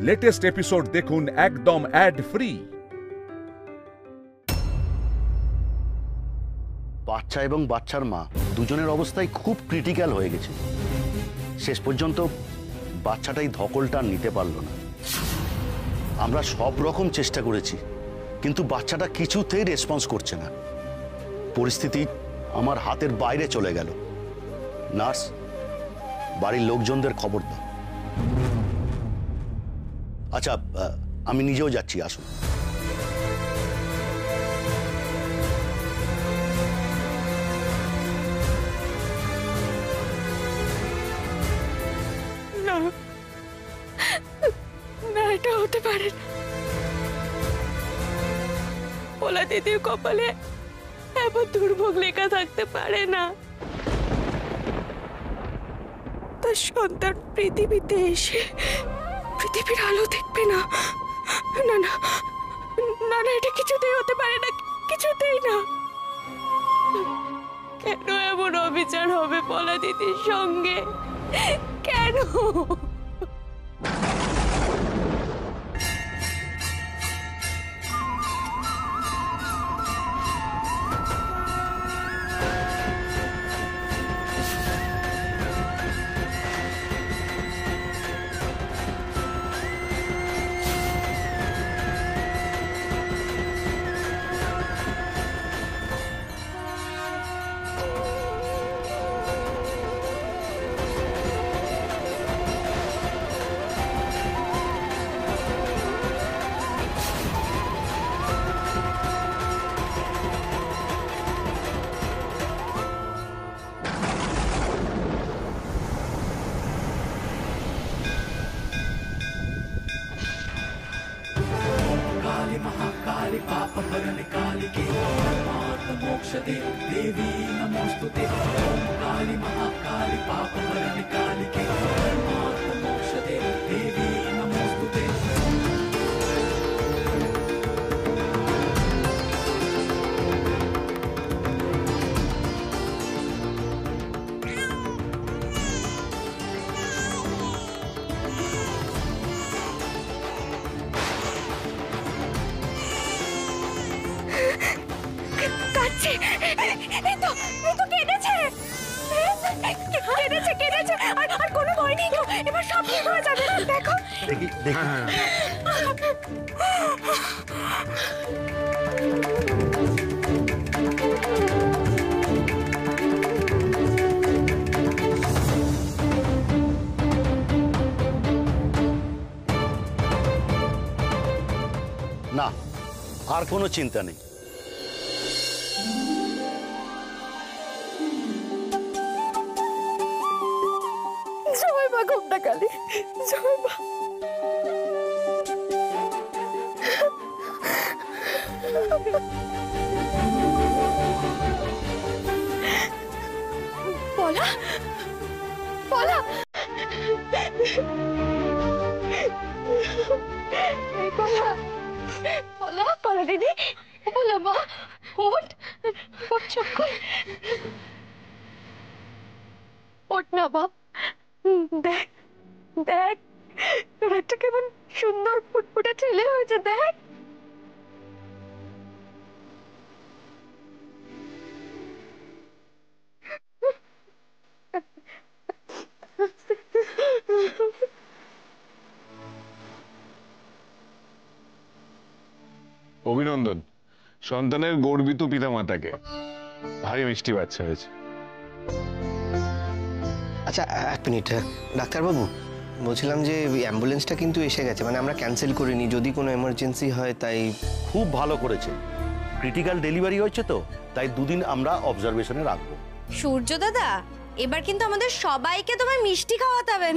Latest episode দেখুন একদম add free. বাচ্চা এবং বাচ্চার মা দুজনের অবস্থাই খুব ক্রিটিক্যাল হয়ে গেছে। শেষ পর্যন্ত বাচ্চাটাই ধকলটা নিতে পারল না। আমরা সব রকম চেষ্টা করেছি, কিন্তু বাচ্চাটা কিছুতেই রেসপন্স করছে না। পরিস্থিতি আমার হাতের বাইরে চলে গেল। নার্স, বাড়ির লোকজনদের খবর দাও। আচ্ছা, আমি নিজেও যাচ্ছি, আসুন। না, এটা হতে পারে না। পোলা দিদির কপালে এমন দুর্ভোগ লেখা থাকতে পারে না। তার সন্তান পৃথিবীতে এসে পৃথিবীর আলো দেখবে না। না না না না, এটা কিছুতেই হতে পারে না, কিছুতেই না। কেন এমন অবিচার হবে পোলা দিদির সঙ্গে? কেন? महाकाली पाप हरण कालिके मोक्षदे देवी नमोस्तुते। ओम काली महाकाली पाप हरण कालिके मोक्षदे देवी नमोस्तुते। এবার সব ঠিক হয়ে যাবে, দেখো। দেখি দেখি। না, আর কোনো চিন্তা নেই। জয় মা ঘুমটা কালী, জয় মা। পলা, পলা, পলা, পলা, পলা দিদি, পলা মা, ওঠ, ওঠ চক্কর, ওঠ না বাপ। দেখ দেখ, তোর একটা কেমন সুন্দর ফুটফুটে ছেলে হয়েছে, দেখ। অভিনন্দন সন্তানের গর্বিত পিতামাতাকে। ভারী মিষ্টি বাচ্চা হয়েছে। আচ্ছা, এক মিনিট ডাক্তারবাবু, বলছিলাম যে অ্যাম্বুলেন্সটা কিন্তু এসে গেছে, মানে আমরা ক্যান্সেল করিনি, যদি কোনো এমার্জেন্সি হয় তাই। খুব ভালো করেছে, ক্রিটিক্যাল ডেলিভারি হয়েছে তো, তাই দুদিন আমরা অবজারভেশনে রাখবো। সূর্য দাদা, এবার কিন্তু আমাদের সবাইকে তোমায় মিষ্টি খাওয়াতে হবে।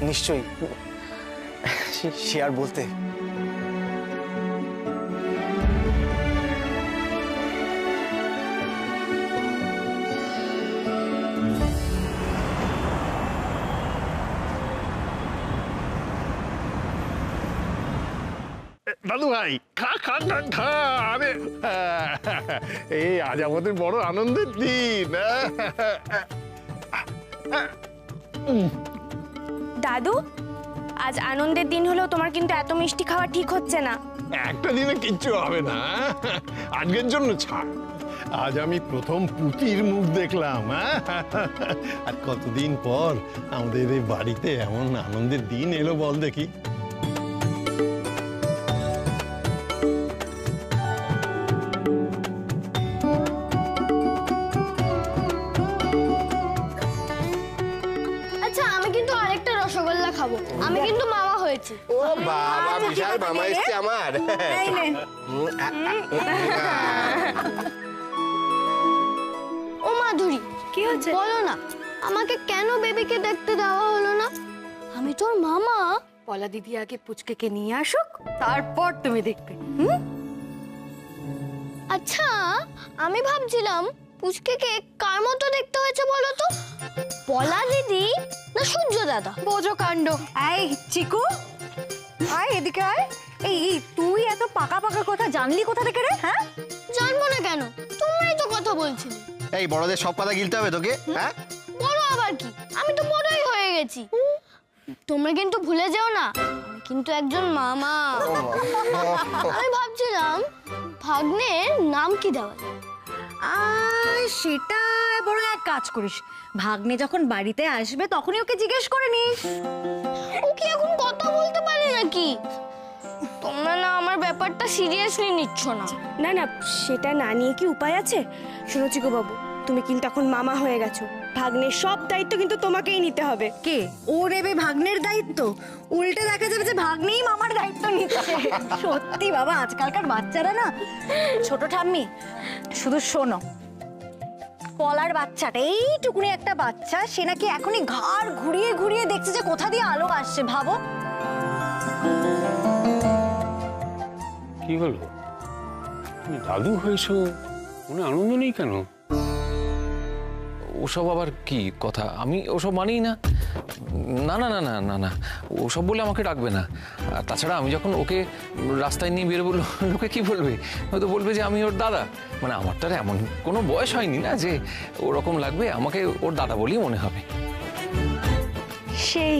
নিশ্চয়ই, সে আর বলতে। দাদু ভাই, খা খা খা খা। আরে এই আজ আমাদের বড় আনন্দের দিন। দাদু, আজ আনন্দের দিন হলেও তোমার কিন্তু এত মিষ্টি খাওয়া ঠিক হচ্ছে না। একটা দিনে কিচ্ছু হবে না, আজকের জন্য ছাড়। আজ আমি প্রথম পুতির মুখ দেখলাম। আর কতদিন পর আমাদের এই বাড়িতে এমন আনন্দের দিন এলো বল দেখি। আচ্ছা আমি কিন্তু আরেকটা রসগোল্লা খাবো, আমি কিন্তু মামা হয়েছি। ও বাবা, বিশাল মামা এসছে আমার। ও মাধুরী, কি হচ্ছে? বলো না আমাকে কেন বেবিকে দেখতে দেওয়া হলো না? আমি তোর মামা। পলা দিদি আগে পুচকেকে নিয়ে আসুক, তারপর তুমি দেখবে। আচ্ছা আমি ভাবছিলাম পুচকেকে কার মতো দেখতে হয়েছে বলো তো, পলা দিদি না সূর্য দাদা? বোঝো কাণ্ড। এই চিকু, আয় এদিকে আয়। এই তুই এত পাকা পাকা কথা জানলি কোথা থেকে রে? হ্যাঁ, জানবো না কেন, তোমরাই তো কথা বলছিলে। এই বড়দের সব কথা গিলতে হবে তোকে? হ্যাঁ, বড় আবার কি, আমি তো বড়ই হয়ে গেছি। তোমরা কিন্তু ভুলে যেও না আমি কিন্তু একজন মামা। আমি ভাবছিলাম ভাগ্নের নাম কি দেওয়া যায়। সেটা বড় এক কাজ করিস, ভাগ্নে যখন বাড়িতে আসবে তখনই ওকে জিজ্ঞেস করে নিস। ও কি এখন কথা বলতে পারে নাকি? তোমরা না আমার ব্যাপারটা সিরিয়াসলি নিচ্ছ না। না না, সেটা না নিয়ে কি উপায় আছে? শোনো চিকু বাবু, তুমি কিন্তু এখন মামা হয়ে গেছো, ভাগ্নের সব দায়িত্ব কিন্তু তোমাকেই নিতে হবে। কে ও নেবে ভাগ্নের দায়িত্ব? উল্টে দেখা যাবে যে ভাগ্নেই মামার দায়িত্ব নিচ্ছে। সত্যি বাবা, আজকালকার বাচ্চারা না। ছোট ঠাম্মি শুধু শোনো, পলার বাচ্চাটা, এইটুকুনি একটা বাচ্চা, সে নাকি এখনই ঘাড় ঘুরিয়ে ঘুরিয়ে দেখছে যে কোথা দিয়ে আলো আসছে। ভাবো। কি হলো, তুমি দাদু হয়েছো, মনে আনন্দ নেই কেন? ওসব আবার কি কথা? আমি ওসব মানিই না। না না না না না না, ওসব বলে আমাকে ডাকবে না। আর তাছাড়া আমি যখন ওকে রাস্তায় নিয়ে বেরোবো, লোকে কি বলবে? হয়তো বলবে যে আমি ওর দাদা। মানে আমার তো আর এমন কোনো বয়স হয়নি না যে ওরকম লাগবে, আমাকে ওর দাদা বলেই মনে হবে। সেই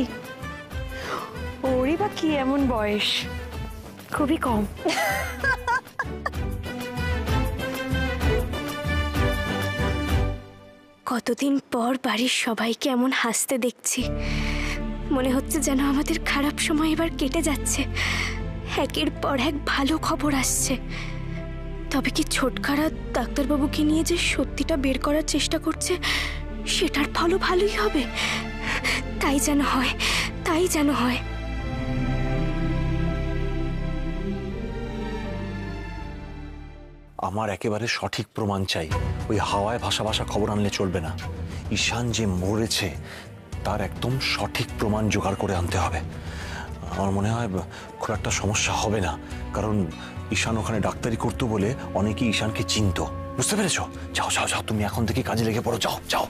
ওরই বা কি এমন বয়স, খুবই কম। কতদিন পর বাড়ির সবাইকে এমন হাসতে দেখছি, মনে হচ্ছে যেন আমাদের খারাপ সময় এবার কেটে যাচ্ছে, একের পর এক ভালো খবর আসছে। তবে কি ছোটখারা ডাক্তারবাবুকে নিয়ে যে সত্যিটা বের করার চেষ্টা করছে, সেটার ফলও ভালোই হবে। তাই যেন হয়, তাই যেন হয়। আমার একেবারে সঠিক প্রমাণ চাই। ওই হাওয়ায় ভাসা ভাসা খবর আনলে চলবে না। ঈশান যে মরেছে তার একদম সঠিক প্রমাণ জোগাড় করে আনতে হবে। আমার মনে হয় খুব একটা সমস্যা হবে না, কারণ ঈশান ওখানে ডাক্তারি করতো বলে অনেকেই ঈশানকে চিনত। বুঝতে পেরেছ? যাও যাও যাও, তুমি এখন থেকে কাজে লেগে পড়ো, যাও যাও।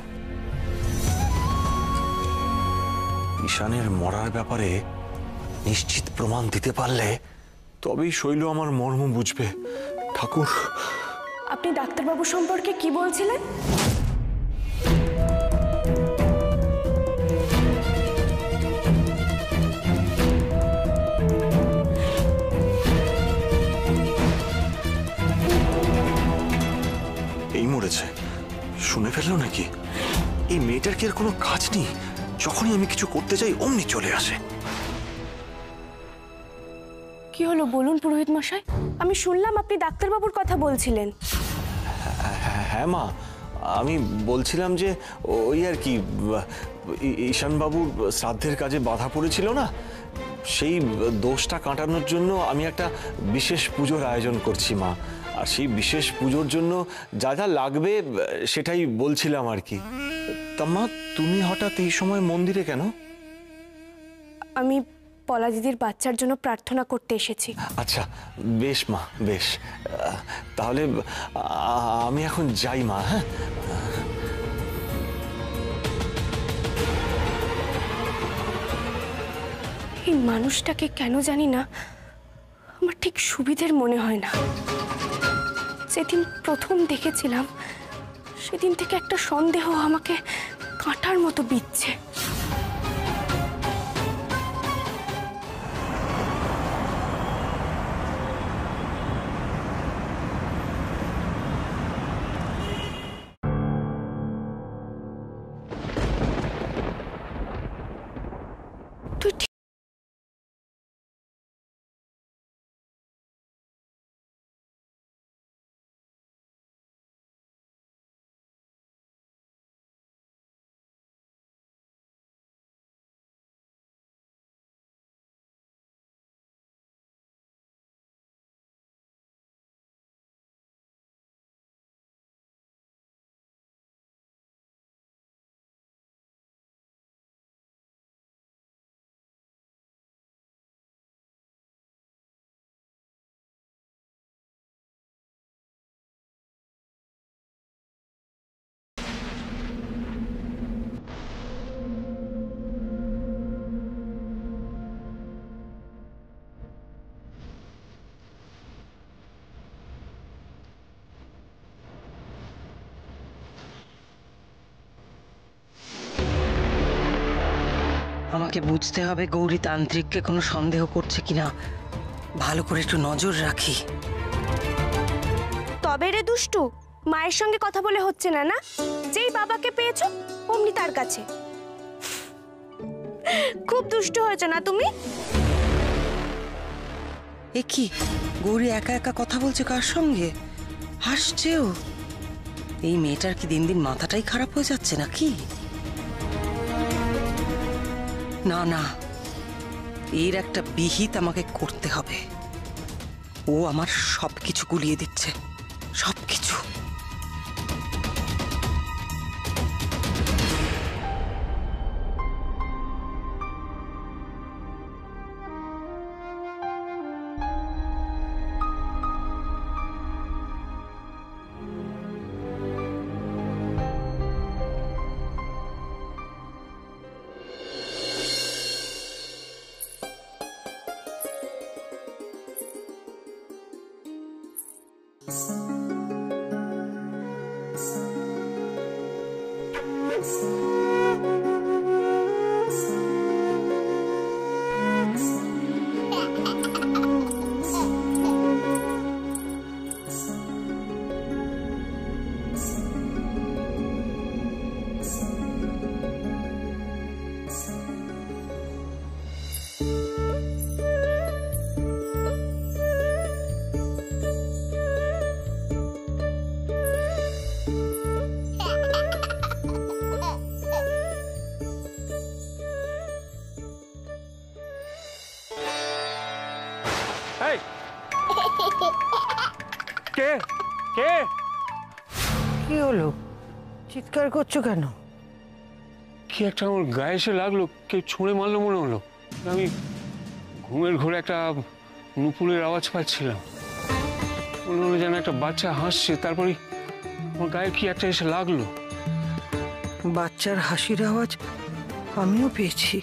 ঈশানের মরার ব্যাপারে নিশ্চিত প্রমাণ দিতে পারলে তবেই শৈল আমার মর্ম বুঝবে। ঠাকুর, আপনি ডাক্তারবাবু সম্পর্কে কি বলছিলেন? এই মরেছে, শুনে ফেললো নাকি? এই মেয়েটার কি আর কোনো কাজ নেই? যখনই আমি কিছু করতে চাই অমনি চলে আসে। কি হলো বলুন পুরোহিত মশাই, আমি শুনলাম আপনি ডাক্তারবাবুর কথা বলছিলেন। হ্যাঁ মা, আমি বলছিলাম যে ওই আর কি, ঈশানবাবুর শ্রাদ্ধের কাজে বাধা পড়েছিল না, সেই দোষটা কাটানোর জন্য আমি একটা বিশেষ পুজোর আয়োজন করছি মা। আর সেই বিশেষ পুজোর জন্য যা যা লাগবে সেটাই বলছিলাম আর কি। তা মা, তুমি হঠাৎ এই সময় মন্দিরে কেন? আমি পলা দিদির বাচ্চার জন্য প্রার্থনা করতে এসেছি। আচ্ছা বেশ মা, বেশ। তাহলে আমি এখন যাই মা। হ্যাঁ, এই মানুষটাকে কেন জানি না আমার ঠিক সুবিধের মনে হয় না। যেদিন প্রথম দেখেছিলাম সেদিন থেকে একটা সন্দেহ আমাকে কাঁটার মতো বিচ্ছে। আমাকে বুঝতে হবে গৌরী তান্ত্রিককে কোনো সন্দেহ করছে কিনা। ভালো করে একটু নজর রাখি। তবে রে দুষ্টু, মায়ের সঙ্গে কথা বলে হচ্ছে না না? যেই বাবাকে পেয়েছো অমনি তার কাছে। খুব দুষ্ট হয়েছো না তুমি? এ কি, গৌরী একা একা কথা বলছে কার সঙ্গে? হাসছেও। এই মেয়েটার কি দিন দিন মাথাটাই খারাপ হয়ে যাচ্ছে নাকি? না না, এর একটা বিহিত আমাকে করতে হবে। ও আমার সবকিছু গুলিয়ে দিচ্ছে, সবকিছু। কে কে কি হলো? চিৎকার করছো কেন? কি একটা আমার গায়ে এসে লাগলো, কেউ ছুঁড়ে মারলো মনে হলো। আমি ঘুমের ঘোরে একটা নুপুরের আওয়াজ পাচ্ছিলাম, মনে হলো যেন একটা বাচ্চা হাসছে, তারপরে আমার গায়ে কি একটা এসে লাগলো। বাচ্চার হাসির আওয়াজ আমিও পেয়েছি।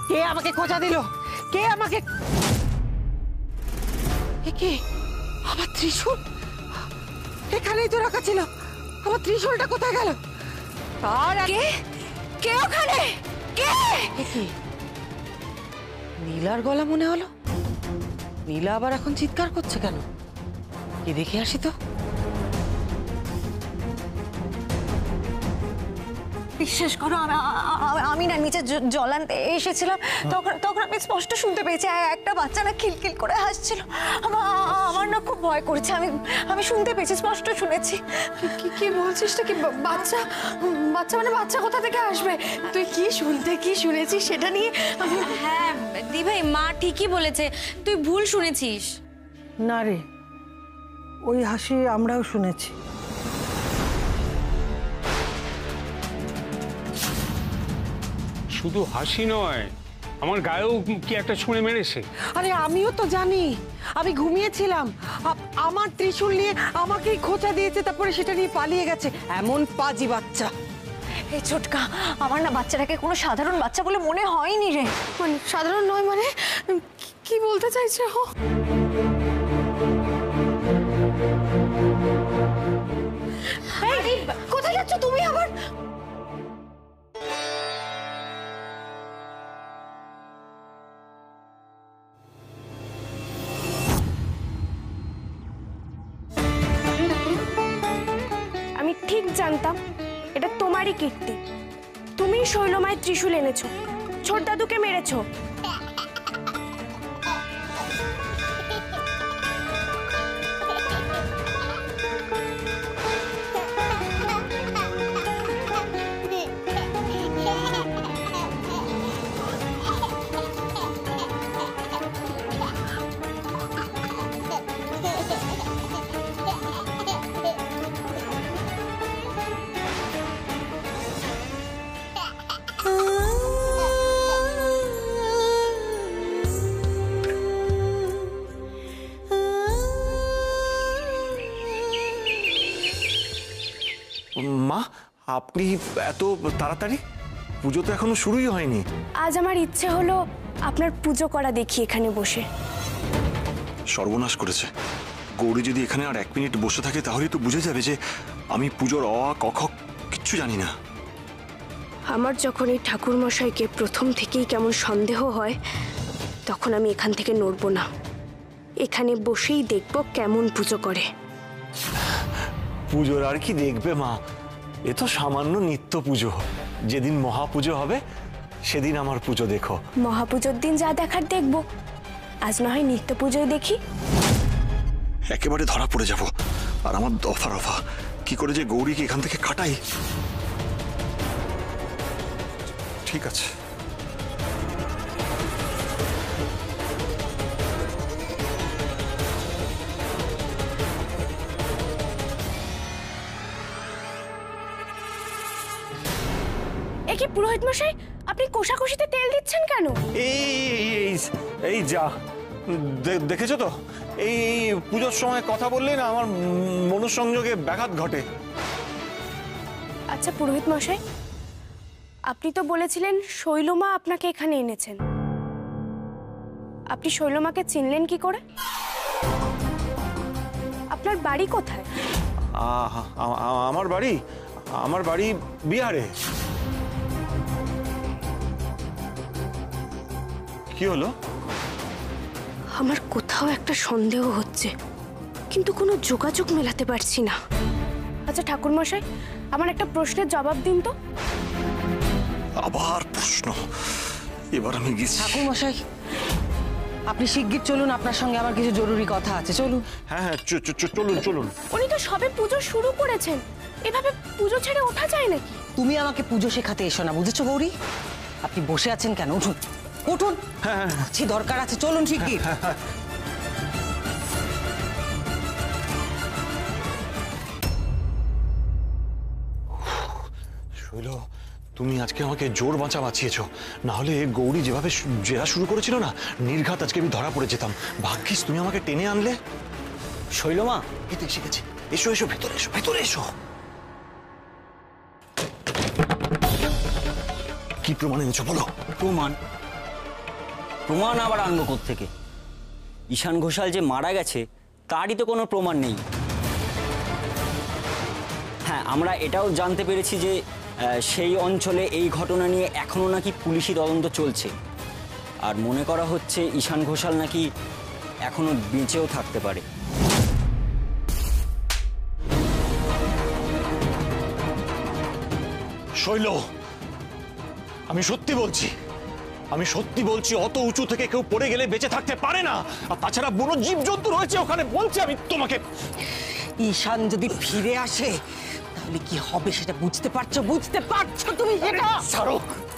কে আমাকে খোঁচা দিল? কে আমাকে? কি আমার ত্রিশূল এখানেই তো রাখা ছিল। আমার ত্রিশূলটা কোথায় গেল? আর কে ওখানে? কে? নীলার গলা মনে হলো। নীলা আবার এখন চিৎকার করছে কেন? কি দেখে আসি তো। বিশ্বাস করো, আমি না নিচে জল আনতে এসেছিলাম, তখন আমি স্পষ্ট শুনতে পেয়েছি একটা বাচ্চা না খিলখিল করে হাসছিল। আমার না খুব ভয় করেছে। আমি শুনতে পেয়েছি, স্পষ্ট শুনেছি। কি বলছিস? কি বাচ্চা? বাচ্চা মানে বাচ্চা কোথা থেকে আসবে? তুই কি শুনেছিস সেটা নিয়ে? হ্যাঁ দি ভাই, মা ঠিকই বলেছে, তুই ভুল শুনেছিস। না রে, ওই হাসি আমরাও শুনেছি। শুধু হাসি নয়, আমার গায়েও কি একটা ছুঁড়ে মেরেছে। আরে আমিও তো জানি, আমি ঘুমিয়েছিলাম, আমার ত্রিশূল নিয়ে আমাকেই খোঁচা দিয়েছে, তারপরে সেটা নিয়ে পালিয়ে গেছে। এমন পাজি বাচ্চা। এই ছোটকা, আমার না বাচ্চাটাকে কোনো সাধারণ বাচ্চা বলে মনে হয়নি রে। মানে সাধারণ নয় মানে কি বলতে চাইছে? কোথায় যাচ্ছ তুমি আবার? আমি ঠিক জানতাম এটা তোমারই কীর্তি। তুমি শৈলমায় ত্রিশূল এনেছো, ছোট দাদুকে মেরেছো। মা, আপনি এত তাড়াতাড়ি? পুজো তো এখনো শুরুই হয়নি। আজ আমার ইচ্ছে হলো আপনার পুজো করা দেখি এখানে বসে। সর্বনাশ করেছে। গৌরী যদি এখানে আর 1 মিনিট বসে থাকে তাহলে তো বুঝে যাবে যে আমি পুজোর অ আ ক খ কিচ্ছু জানি না। আমার যখন এই ঠাকুর মশাইকে প্রথম থেকেই কেমন সন্দেহ হয়, তখন আমি এখান থেকে নড়ব না। এখানে বসেই দেখব কেমন পুজো করে। পুজোর আর কি দেখবে মা, এ তো সামান্য নিত্য পুজো। যেদিন মহাপুজো হবে সেদিন আমার পুজো দেখো। মহাপুজোর দিন যা দেখার দেখব, আজ না হয় নিত্য পুজোয় দেখি। একেবারে ধরা পড়ে যাব। আর আমার দফা রফা কি করে যে গৌরীকে এখান থেকে কাটাই। ঠিক আছে, কি পুরোহিত মশাই, আপনি কোষাকুষিতে তেল দিচ্ছেন কেন? এই যা দেখেছো তো, এই পুজোর সময় কথা বললে না আমার মনঃসংযোগে ব্যাঘাত ঘটে। আচ্ছা পুরোহিত মশাই, আপনি তো বলেছিলেন শৈলমা আপনাকে এখানে এনেছেন। আপনি শৈলমাকে চিনলেন কি করে? আপনার বাড়ি কোথায়? আমার বাড়ি বিহারে। কি হলো? আমার কোথাও একটা সন্দেহ হচ্ছে, কিন্তু কোনো যোগাযোগ মেলাতে পারছি না। আচ্ছা ঠাকুর মশাই, আমার একটা প্রশ্নের জবাব দিন তো। আবার প্রশ্ন? এবার আমি গেছি। ঠাকুর মশাই, আপনি শিগগির চলুন, আপনার সঙ্গে আমার কিছু জরুরি কথা আছে। চলুন। হ্যাঁ, চলুন চলুন। উনি তো সবে পুজো শুরু করেছেন, এভাবে পুজো ছেড়ে ওঠা যায় নাকি? তুমি আমাকে পুজো শেখাতে এসো না, বুঝেছো গৌরী? আপনি বসে আছেন কেন? উঠুন উঠুন, দরকার আছে। চলুন শিগগির। শৈল, তুমি আজকে আমাকে জোর বাঁচা বাঁচিয়েছো। না হলে গৌরী যেভাবে জেরা শুরু করেছিল না, নির্ঘাত আজকে আমি ধরা পড়ে যেতাম। ভাগ্যিস তুমি আমাকে টেনে আনলে। শৈলমা, এই তো এসে গেছি। এসো এসো, ভেতরে এসো, ভেতরে এসো। কি প্রমাণ এনেছো বলো? প্রমাণ আবার আনবো কোত্থেকে? ঈশান ঘোষাল যে মারা গেছে তারই তো কোনো প্রমাণ নেই। হ্যাঁ, আমরা এটাও জানতে পেরেছি যে সেই অঞ্চলে এই ঘটনা নিয়ে এখনো নাকি পুলিশি তদন্ত চলছে। আর মনে করা হচ্ছে ঈশান ঘোষাল নাকি এখনো বেঁচেও থাকতে পারে। শৈল, আমি সত্যি বলছি অত উঁচু থেকে কেউ পড়ে গেলে বেঁচে থাকতে পারে না। আর তাছাড়া বন জীবজন্তু রয়েছে ওখানে, বলছি আমি তোমাকে। ঈশান যদি ফিরে আসে তাহলে কি হবে সেটা বুঝতে পারছো তুমি?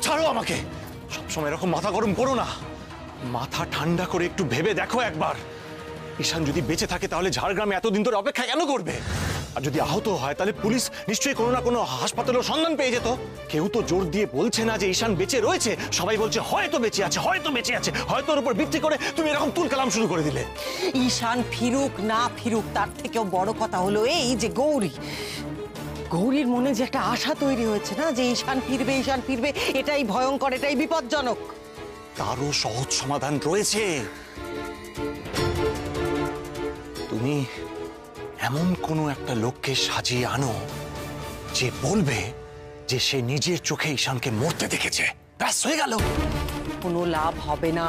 ছাড়ো আমাকে। সবসময় এরকম মাথা গরম করো না। মাথা ঠান্ডা করে একটু ভেবে দেখো একবার। ঈশান যদি বেঁচে থাকে তাহলে ঝাড়গ্রামে এতদিন ধরে অপেক্ষা কেন করবে? আর যদি আহত হয় তাহলে পুলিশ নিশ্চয়ই কোনো না কোনো হাসপাতালের সন্ধান পেয়ে যেত। কেউ তো জোর দিয়ে বলছে না যে ঈশান বেঁচে রয়েছে, সবাই বলছে হয়তো বেঁচে আছে। হয়তো ওর উপর ভিত্তি করে তুমি এরকম তুলকালাম শুরু করে দিলে। ঈশান ফিরুক না ফিরুক, তার থেকেও বড় কথা হলো এই যে গৌরীর মনে যে একটা আশা তৈরি হয়েছে না, যে ঈশান ফিরবে, এটাই ভয়ঙ্কর, এটাই বিপজ্জনক। তারও সহজ সমাধান রয়েছে। তুমি এমন কোনো একটা লোককে সাজিয়ে আনো যে বলবে যে সে নিজের চোখে ঈশানকে মরতে দেখেছে। ব্যাস, হয়ে গেল। কোনো লাভ হবে না।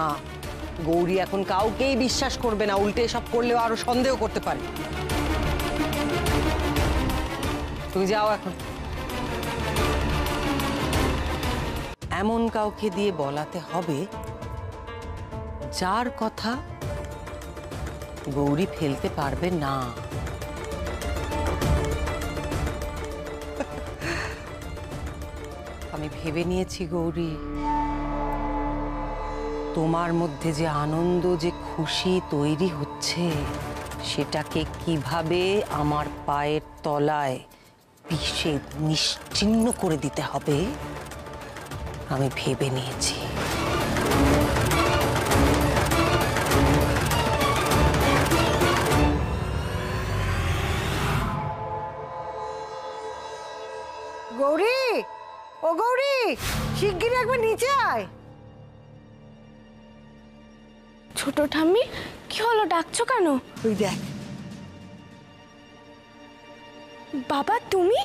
গৌরী এখন কাউকেই বিশ্বাস করবে না, উল্টে সব করলেও আরো সন্দেহ করতে পারে। তুমি যাও এখন। এমন কাউকে দিয়ে বলাতে হবে যার কথা গৌরী ফেলতে পারবে না। আমি ভেবে নিয়েছি গৌরী, তোমার মধ্যে যে আনন্দ, যে খুশি তৈরি হচ্ছে, সেটাকে কিভাবে আমার পায়ের তলায় পিষে নিশ্চিহ্ন করে দিতে হবে আমি ভেবে নিয়েছি। গৌরী, ও গৌরী, শিগগিরই একবার নিচে আয়। ছোট ঠাম্মি, কি হলো, ডাকছো কেন? ওই দেখ। বাবা তুমি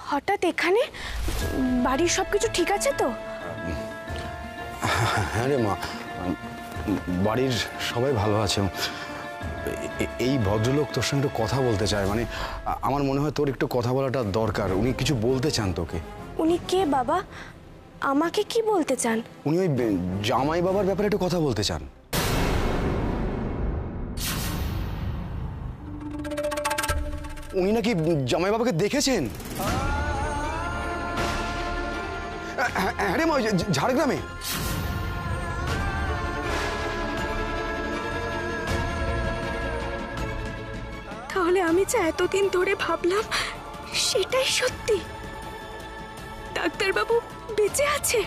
হঠাৎ এখানে? বাড়ির সবকিছু ঠিক আছে তো? হ্যাঁ রে মা, বাড়ির সবাই ভালো আছে। এই ভদ্রলোক তোর সঙ্গে একটু কথা বলতে চায়, মানে আমার মনে হয় তোর একটু কথা বলাটা দরকার। উনি কিছু বলতে চান তোকে। উনি কে বাবা? আমাকে কি বলতে চান? উনি ওই জামাই বাবার ব্যাপারে একটু কথা বলতে চান। উনি নাকি জামাই বাবাকে দেখেছেন। হ্যাঁ রে মা, ঝাড়গ্রামে। তাহলে আমি যা এতদিন ধরে ভাবলাম সেটাই সত্যি, ডাক্তারবাবু বেঁচে আছে।